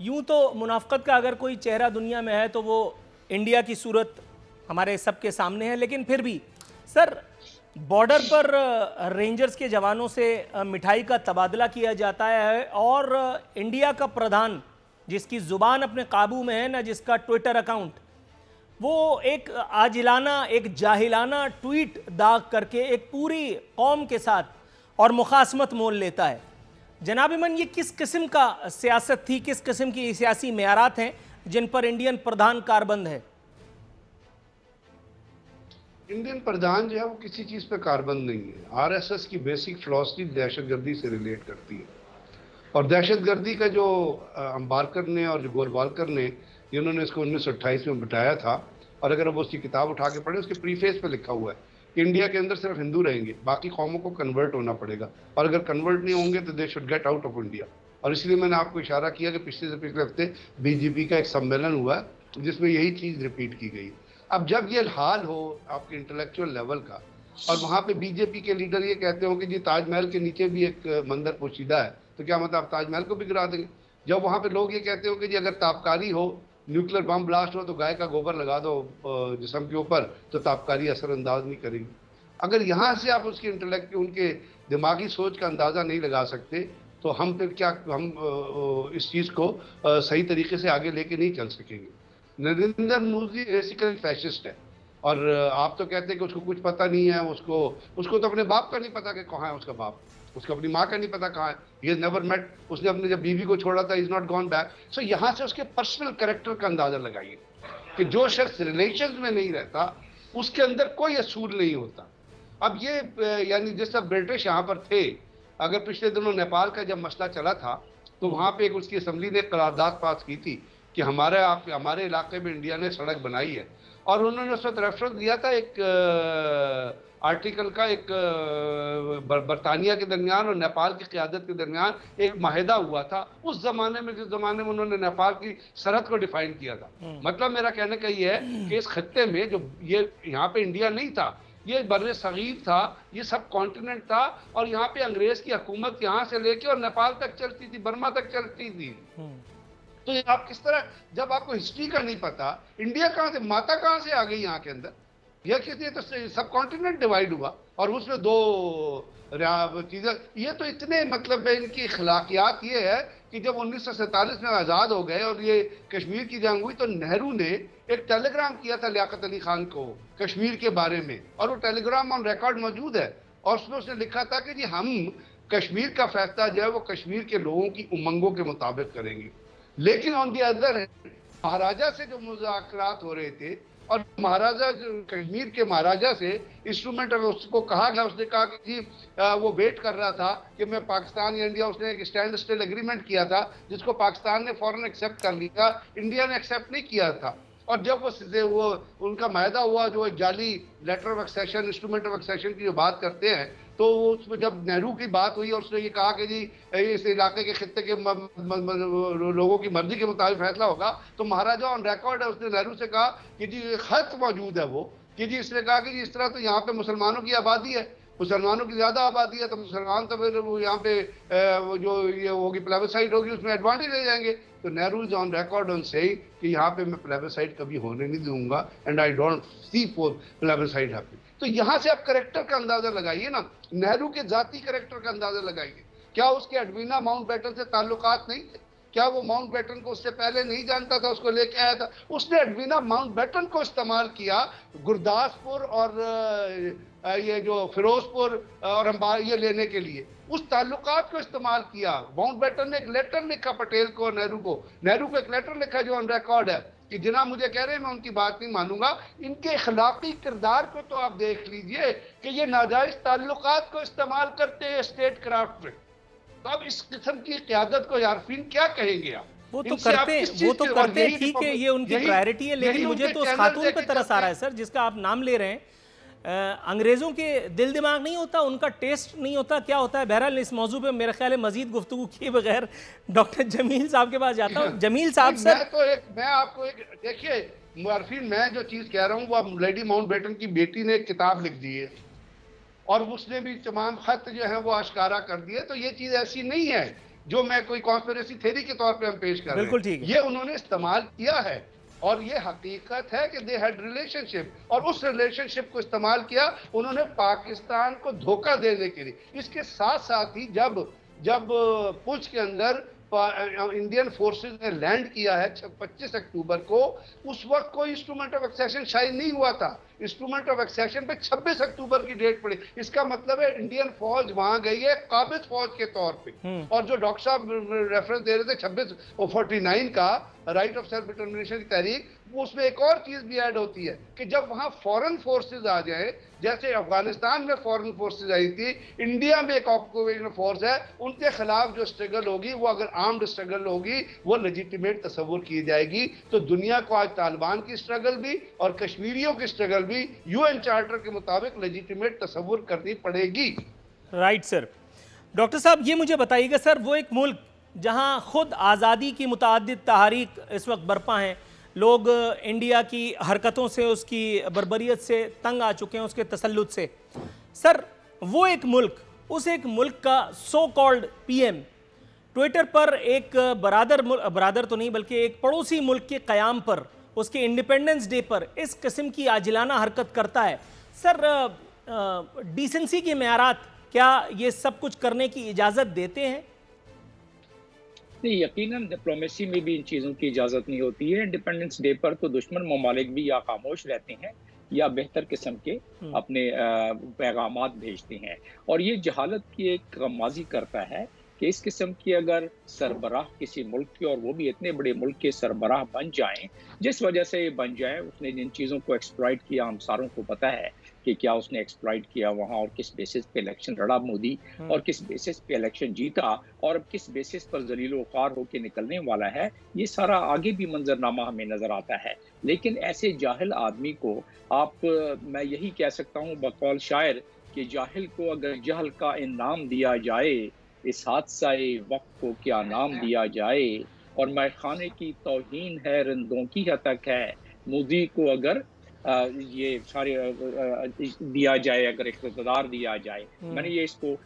यूं तो मुनाफ़क़त का अगर कोई चेहरा दुनिया में है तो वो इंडिया की सूरत हमारे सबके सामने है, लेकिन फिर भी सर बॉर्डर पर रेंजर्स के जवानों से मिठाई का तबादला किया जाता है और इंडिया का प्रधान जिसकी ज़ुबान अपने काबू में है ना, जिसका ट्विटर अकाउंट, वो एक आजिलाना एक जाहिलाना ट्वीट दाग करके एक पूरी कौम के साथ और मुखासमत मोल लेता है। जनाब इमन, ये किस किस्म का सियासत थी, किस किस्म की सियासी मेयारात हैं जिन पर इंडियन प्रधान कारबंद है? इंडियन प्रधान जो है वो किसी चीज पे कारबंद नहीं है। आरएसएस की बेसिक फिलॉसफी दहशतगर्दी से रिलेट करती है, और दहशतगर्दी का जो अंबारकर ने और जो गोलवालकर ने जिन्होंने इसको 1928 में बताया था, और अगर अब उसकी किताब उठा के पढ़े, उसके प्रीफेस पे लिखा हुआ है कि इंडिया के अंदर सिर्फ हिंदू रहेंगे, बाकी कौमों को कन्वर्ट होना पड़ेगा, और अगर कन्वर्ट नहीं होंगे तो they should get out of India. और इसलिए मैंने आपको इशारा किया कि पिछले से पिछले हफ्ते बीजेपी का एक सम्मेलन हुआ जिसमें यही चीज रिपीट की गई। अब जब ये हाल हो आपके इंटेलेक्चुअल लेवल का, और वहां पे बीजेपी के लीडर ये कहते हो कि जी ताजमहल के नीचे भी एक मंदिर पोशीदा है, तो क्या मतलब आप ताजमहल को भी गिरा देंगे? जब वहां पे लोग ये कहते हो कि जी अगर ताबकारी हो, न्यूक्लियर बम ब्लास्ट हो, तो गाय का गोबर लगा दो जिस्म के ऊपर, तो ताबकारी असरअंदाज नहीं करेगी। अगर यहाँ से आप उसके इंटेलेक्ट, उनके दिमागी सोच का अंदाजा नहीं लगा सकते, तो हम फिर क्या, हम इस चीज को सही तरीके से आगे लेके नहीं चल सकेंगे। नरेंद्र मोदी बेसिकली फैशिस्ट है, और आप तो कहते हैं कि उसको कुछ पता नहीं है, उसको तो अपने बाप का नहीं पता कि कहाँ है उसका बाप, उसको अपनी माँ का नहीं पता कहाँ है, ही नेवर मेट, उसने अपने जब बीवी को छोड़ा था, इज नॉट गॉन बैक। सो यहाँ से उसके पर्सनल कैरेक्टर का अंदाजा लगाइए कि जो शख्स रिलेशंस में नहीं रहता उसके अंदर कोई असूल नहीं होता। अब ये यानी जिस तरह ब्रिटिश यहाँ पर थे, अगर पिछले दिनों नेपाल का जब मसला चला था तो वहाँ पे एक उसकी असम्बली ने करारदाद पास की थी कि हमारे इलाके में इंडिया ने सड़क बनाई है, और उन्होंने उस वक्त रेफरेंस दिया था एक आर्टिकल का, एक बरतानिया के दरमियान और नेपाल की क़यादत के दरमियान एक माहिदा हुआ था उस जमाने में, जिस जमाने में उन्होंने नेपाल की सरहद को डिफाइन किया था। मतलब मेरा कहने का ये है कि इस खत्ते में जो ये यहाँ पे इंडिया नहीं था, ये बर्रे सगीर था, ये सब कॉन्टिनेंट था, और यहाँ पे अंग्रेज की हुकूमत यहाँ से लेके और नेपाल तक चलती थी, बर्मा तक चलती थी। तो आप किस तरह, जब आपको हिस्ट्री का नहीं पता, इंडिया कहाँ से, माता कहाँ से आ गई यहाँ के अंदर, यह कहते हैं तो सब कॉन्टिनेंट डिवाइड हुआ, और उसमें दो चीजें, ये तो इतने मतलब इनकी अखलाकियात ये है कि जब 1947 में आज़ाद हो गए और ये कश्मीर की जंग हुई, तो नेहरू ने एक टेलीग्राम किया था लियाकत अली खान को कश्मीर के बारे में, और वो टेलीग्राम ऑन रिकॉर्ड मौजूद है, और उसमें उसने लिखा था कि जी हम कश्मीर का फैसला जो है वो कश्मीर के लोगों की उमंगों के मुताबिक करेंगे। लेकिन ऑन दी अदर महाराजा से जो मुज़ाकरात हो रहे थे, और महाराजा कश्मीर के महाराजा से इंस्ट्रूमेंट उसको कहा गया, उसने कहा कि जी वो वेट कर रहा था कि मैं पाकिस्तान या इंडिया, उसने एक स्टैंड स्टिल एग्रीमेंट किया था जिसको पाकिस्तान ने फौरन एक्सेप्ट कर लिया, इंडिया ने एक्सेप्ट नहीं किया था। और जब वो उनका मायदा हुआ, जो एक जाली letter of accession, instrument of accession की जो बात करते हैं, तो उसमें जब नेहरू की बात हुई और उसने ये कहा कि जी इस इलाके के खित्ते के लोगों की मर्जी के मुताबिक फैसला होगा, तो महाराजा ऑन रिकॉर्ड है, उसने नेहरू से कहा कि जी खत मौजूद है वो, कि जी इसने कहा कि जी इस तरह तो यहाँ पे मुसलमानों की आबादी है, मुसलमानों की ज्यादा आबादी है, तो मुसलमान तो फिर यहाँ पे जो ये होगी प्लेबिसाइड होगी, उसमें एडवांटेज ले जाएंगे। तो Nehru is on record on saying कि यहाँ पे मैं प्लेबिसाइड कभी होने नहीं दूंगा, and I don't see for plebiscite happening. तो यहाँ से आप करेक्टर का अंदाजा लगाइए ना, नेहरू के जाती करेक्टर का अंदाजा लगाइए। क्या उसके एडवीना माउंटबेटन से ताल्लुकात नहीं थे? क्या वो माउंटबेटन को उससे पहले नहीं जानता था, उसको लेके आया था? उसने एडवीना माउंटबेटन को इस्तेमाल किया गुरदासपुर और ये जो फिरोजपुर और अंबार ये लेने के लिए, उस ताल्लुकात को इस्तेमाल किया। माउंटबेटन ने एक लेटर लिखा पटेल को, नेहरू को एक लेटर लिखा जो ऑन रिकॉर्ड है कि जिना मुझे कह रहे हैं मैं उनकी बात नहीं मानूंगा। इनके अखलाकी किरदार को तो आप देख लीजिए कि ये नाजायज ताल्लुकात को इस्तेमाल करते हैं स्टेट क्राफ्ट में। तो अब इस किस्म की क़यादत को यारफीन क्या कहेंगे आप? वो तो करते ठीक है, ये उनकी प्रायोरिटी है, लेकिन मुझे तो उस खातून पे तरस आ रहा है सर जिसका आप नाम ले रहे हैं। अंग्रेज़ों के दिल दिमाग नहीं होता, उनका टेस्ट नहीं होता, क्या होता है? बहरहाल इस मौजू पे मेरे ख्याल है मजीद गुफ्तगू किए बगैर डॉक्टर जमील साहब के पास जाता हूँ। जमील साहब सर, मैं आपको एक देखिए मुआरफिन, मैं जो चीज़ कह रहा हूँ वो लेडी माउंटबेटन की बेटी ने एक किताब लिख दी है, और उसने भी तमाम खत जो है वो आश्कारा कर दिए। तो ये चीज़ ऐसी नहीं है जो मैं कोई कॉन्स्पिरेसी थ्योरी के तौर पे हम पेश कर रहे हैं, ये उन्होंने इस्तेमाल किया है और ये हकीकत है कि दे हैड रिलेशनशिप और उस रिलेशनशिप को इस्तेमाल किया उन्होंने पाकिस्तान को धोखा देने के लिए। इसके साथ साथ ही जब पुंछ के अंदर इंडियन फोर्सेस ने लैंड किया है 25 अक्टूबर को, उस वक्त कोई इंस्ट्रूमेंट ऑफ एक्सेशन शायद नहीं हुआ था। इंस्ट्रूमेंट ऑफ एक्सेशन पे 26 अक्टूबर की डेट पड़ी। इसका मतलब है इंडियन फौज वहां गई है काबिज फौज के तौर पे। और जो डॉक्टर साहब रेफरेंस दे रहे थे 2649 का राइट ऑफ सेल्फ डिटर्मिनेशन की तहरीक, वो उसमें एक और चीज भी ऐड होती है कि जब वहां फॉरेन फोर्सेज आ जाए, जैसे अफगानिस्तान में फॉरेन फोर्सेज आई थी, इंडिया में एक ऑक्यूपेशनल फोर्स है, उनके खिलाफ जो स्ट्रगल होगी वो अगर आर्म्ड स्ट्रगल होगी वो लेजिटिमेट तस्वुर की जाएगी। तो दुनिया को आज तालिबान की स्ट्रगल भी और कश्मीरियों की स्ट्रगल भी यूएन चार्टर के मुताबिक लेजिटिमेट तस्वुर करनी पड़ेगी। Right sir. डॉक्टर साहब ये मुझे बताइएगा सर, वो एक मुल्क जहां खुद आज़ादी की मुतअद्दिद तहरीक इस वक्त बरपा हैं, लोग इंडिया की हरकतों से, उसकी बर्बरियत से तंग आ चुके हैं, उसके तसल्लुत से। सर वो एक मुल्क, उस एक मुल्क का सो कॉल्ड पीएम ट्विटर पर एक बरादर तो नहीं बल्कि एक पड़ोसी मुल्क के क़याम पर, उसके इंडिपेंडेंस डे पर इस किस्म की आजिलाना हरकत करता है। सर डिसेंसी के मेयारात क्या ये सब कुछ करने की इजाज़त देते हैं? नहीं, यकीनन डिप्लोमेसी में भी इन चीज़ों की इजाज़त नहीं होती है। इंडिपेंडेंस डे पर तो दुश्मन ममालिक भी या खामोश रहते हैं या बेहतर किस्म के अपने पैगामात भेजते हैं। और ये जहालत की एक माजी करता है कि इस किस्म की अगर सरबराह किसी मुल्क के, और वो भी इतने बड़े मुल्क के सरबराह बन जाएं, जिस वजह से ये बन जाएं, उसने जिन चीज़ों को एक्सप्लॉइट किया हम सारों को पता है कि क्या उसने एक्सप्लॉइट किया वहाँ, और किस बेसिस पे इलेक्शन लड़ा मोदी, और किस बेसिस पे इलेक्शन जीता, और अब किस बेसिस पर जलीलो ख्वार होकर निकलने वाला है, ये सारा आगे भी मंजरनामा हमें नजर आता है। लेकिन ऐसे जाहिल आदमी को मैं यही कह सकता हूँ बकौल शायर कि जाहिल को अगर जहल का इनाम दिया जाए, इस हादसाए वक्त को क्या नाम दिया जाए, और मैखाने की तौहीन है रिंदों की हतक है, मोदी को अगर ये सारे दिया जाए, अगर इख्तियार दिया जाए। मैंने ये इसको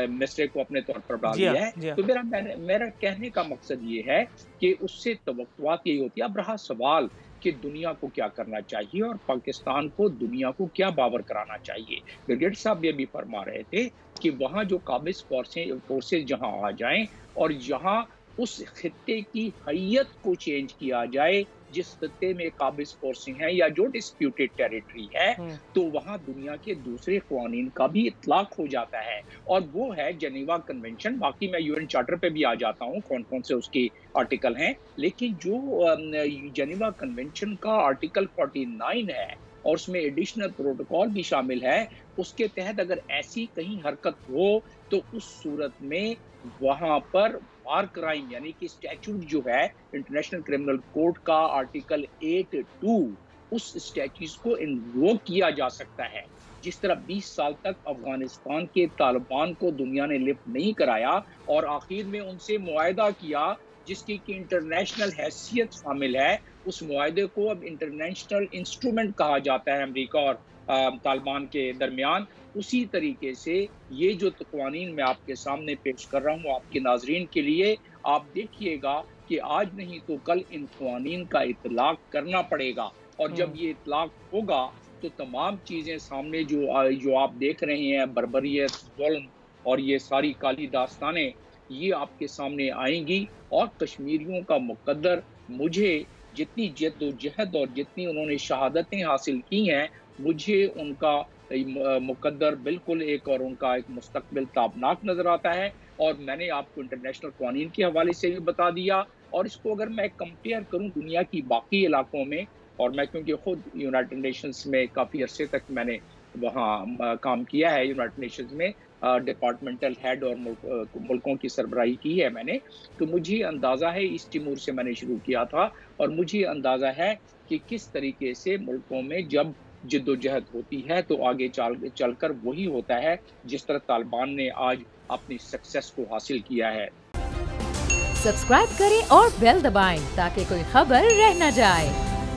मिसरे को अपने तौर पर डाल दिया है। तो मेरा कहने का मकसद ये है कि उससे तवक्कुआत यही होती है। अब रहा सवाल कि दुनिया को क्या करना चाहिए और पाकिस्तान को दुनिया को क्या बावर कराना चाहिए। ब्रिगेड साहब ये भी फरमा रहे थे कि वहाँ जो काबिज फोर्सेज जहाँ आ जाएं और जहाँ उस खित्ते की हैयत को चेंज किया जाए, जिस खित्ते में काबिज फोर्सें हैं या जो डिस्प्यूटेड टेरिटरी है, तो वहाँ दुनिया के दूसरे क़वानीन का भी इतलाक हो जाता है, और वो है जेनेवा कन्वेंशन। बाकी मैं यूएन चार्टर पे भी आ जाता हूँ कौन कौन से उसके आर्टिकल हैं, लेकिन जो जेनेवा कन्वेंशन का आर्टिकल 49 है और उसमें एडिशनल प्रोटोकॉल भी शामिल है, उसके तहत अगर ऐसी कहीं हरकत हो तो उस सूरत में वहाँ पर वार क्राइम यानी कि स्टैट्यूट जो है इंटरनेशनल क्रिमिनल कोड का आर्टिकल 8(2), उस स्टैट्यूट को इन्वोक किया जा सकता है। जिस तरह 20 साल तक अफगानिस्तान के तालिबान को दुनिया ने लिफ्ट नहीं कराया और आखिर में उनसे मुआहदा किया जिसकी कि इंटरनेशनल हैसियत शामिल है, उस मुआहदे को अब इंटरनेशनल इंस्ट्रूमेंट कहा जाता है अमेरिका और तालिबान के दरमियान। उसी तरीके से ये जो क़वानीन मैं आपके सामने पेश कर रहा हूँ आपके नाजरीन के लिए, आप देखिएगा कि आज नहीं तो कल इन क़वानीन का इतलाक करना पड़ेगा, और जब ये इतलाक होगा तो तमाम चीज़ें सामने जो आप देख रहे हैं, बर्बरियत, जुल्म और ये सारी काली दास्तानें, ये आपके सामने आएंगी। और कश्मीरियों का मुकद्दर, मुझे जितनी जद्दोजहद और जितनी उन्होंने शहादतें हासिल की हैं, मुझे उनका मुकद्दर बिल्कुल उनका एक मुस्तकबिल ताबनाक नज़र आता है। और मैंने आपको इंटरनेशनल क़वानीन के हवाले से भी बता दिया, और इसको अगर मैं कंपेयर करूं दुनिया की बाकी इलाकों में, और मैं क्योंकि खुद यूनाइटेड नेशंस में काफ़ी अरसे तक मैंने वहाँ काम किया है, यूनाइटेड नेशंस में डिपार्टमेंटल हेड और मुल्कों की सरबराही की है मैंने, तो मुझे अंदाज़ा है, ईस्ट तिमोर से मैंने शुरू किया था, और मुझे अंदाज़ा है कि किस तरीके से मुल्कों में जब जिद्दोजहद होती है तो आगे चलकर वही होता है जिस तरह तालिबान ने आज अपनी सक्सेस को हासिल किया है। सब्सक्राइब करें और बेल दबाएं ताकि कोई खबर रह न जाए।